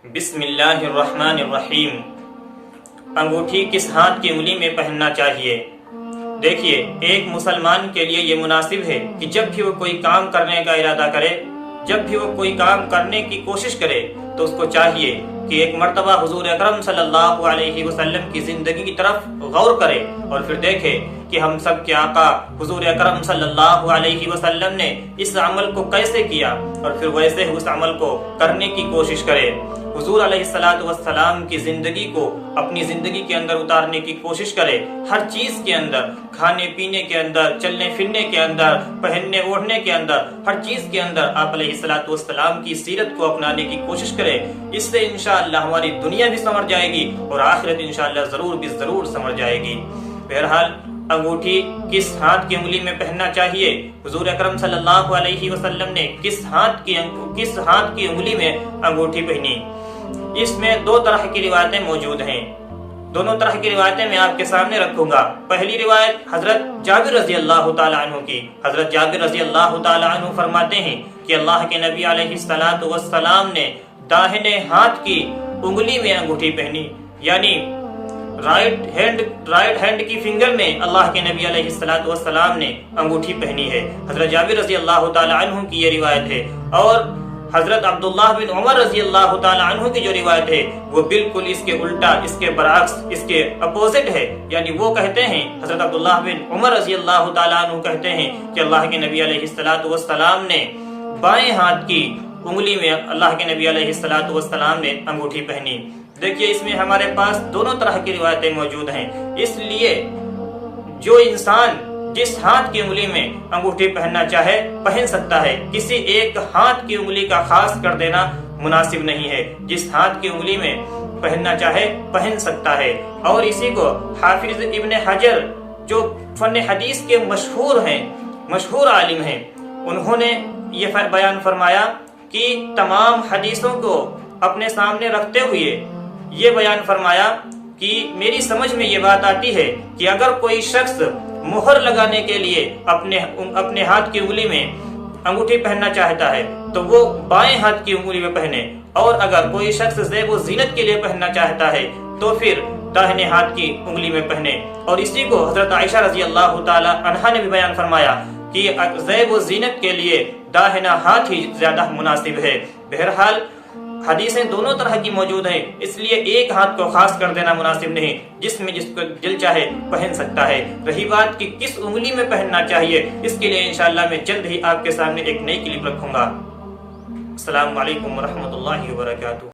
بسم اللہ الرحمن الرحیم۔ انگوٹھی کس ہاتھ کی انگلی میں پہننا چاہیے؟ دیکھیے، ایک مسلمان کے لیے یہ مناسب ہے کہ جب بھی وہ کوئی کام کرنے کا ارادہ کرے، جب بھی وہ کوئی کام کرنے کی کوشش کرے تو اس کو چاہیے کہ ایک مرتبہ حضور اکرم صلی اللہ علیہ وسلم کی زندگی کی طرف غور کرے اور پھر دیکھے کہ ہم سب کے آقا حضور اکرم صلی اللہ علیہ وسلم نے اس عمل کو کیسے کیا اور پھر ویسے اس عمل کو کرنے کی کوشش کرے۔ حضور علیہ السلام کی زندگی کو اپنی زندگی کے اندر اتارنے کی کوشش کرے، ہر چیز کے اندر، کھانے پینے کے اندر، چلنے پھرنے کے اندر، پہننے اوڑھنے کے اندر، ہر چیز کے اندر آپ علیہ السلام کی سیرت کو اپنانے کی کوشش کرے۔ اس سے انشاءاللہ ہماری دنیا بھی سمجھ جائے گی اور آخرت انشاءاللہ ضرور سمجھ جائے گی۔ بہرحال انگوٹھی کس ہاتھ کی انگلی میں پہننا چاہیے؟ حضور اکرم صلی اللہ علیہ وسلم نے کس ہاتھ کی انگلی میں انگوٹھی پہنی؟ اس میں دو طرح کی روایتیں موجود ہیں، دونوں طرح کی روایتیں میں آپ کے سامنے رکھوں گا۔ پہلی روایت حضرت جابر رضی اللہ تعالی عنہ کی۔ حضرت جابر رضی اللہ تعالی عنہ فرماتے ہیں کہ اللہ کے نبی علیہ السلام نے داہنے ہاتھ کی انگلی میں انگوٹھی پہنی، یعنی رائٹ ہینڈ کی فنگر میں اللہ کے نبی علیہ السلام نے انگوٹھی پہنی ہے۔ حضرت جابر رضی اللہ تعالی عنہ کی یہ روایت ہے، اور حضرت عبداللہ بن عمر رضی اللہ تعالی عنہ کی جو روایت ہے وہ بالکل اس کے الٹا، اس کے برعکس، اس کے اپوزٹ ہے۔ یعنی وہ کہتے ہیں، حضرت عبداللہ بن عمر رضی اللہ تعالی عنہ کہتے ہیں کہ اللہ کے نبی علیہ السلام نے بائیں ہاتھ کی انگلی میں اللہ کے نبی علیہ السلام نے انگوٹھی پہنی۔ دیکھیے، اس میں ہمارے پاس دونوں طرح کی روایتیں موجود ہیں، اس لیے جو انسان جس ہاتھ کی انگلی میں انگوٹھی پہننا چاہے پہن سکتا ہے، کسی ایک ہاتھ کی انگلی کا خاص کر دینا مناسب نہیں ہے۔ جس ہاتھ کی انگلی میں پہننا چاہے پہن سکتا ہے۔ اور اسی کو حافظ ابن حجر جو فن حدیث کے مشہور عالم ہیں، انہوں نے یہ بیان فرمایا کہ تمام حدیثوں کو اپنے سامنے رکھتے ہوئے یہ بیان فرمایا کہ میری سمجھ میں یہ بات آتی ہے کہ اگر کوئی شخص مہر لگانے کے لیے اپنے ہاتھ کی انگلی میں انگوٹھی پہننا چاہتا ہے تو وہ بائیں ہاتھ کی انگلی میں پہنے، اور اگر کوئی شخص زیب و زینت کے لیے پہننا چاہتا ہے تو پھر داہنے ہاتھ کی انگلی میں پہنے۔ اور اسی کو حضرت عائشہ رضی اللہ تعالی عنہا نے بھی بیان فرمایا کہ زیب و زینت کے لیے داہنا ہاتھ ہی زیادہ مناسب ہے۔ بہرحال حدیثیں دونوں طرح کی موجود ہیں، اس لیے ایک ہاتھ کو خاص کر دینا مناسب نہیں، جس میں جس کو دل چاہے پہن سکتا ہے۔ رہی بات کہ کس انگلی میں پہننا چاہیے، اس کے لیے انشاءاللہ میں جلد ہی آپ کے سامنے ایک نئی کلپ رکھوں گا۔ السلام علیکم ورحمۃ اللہ وبرکاتہ۔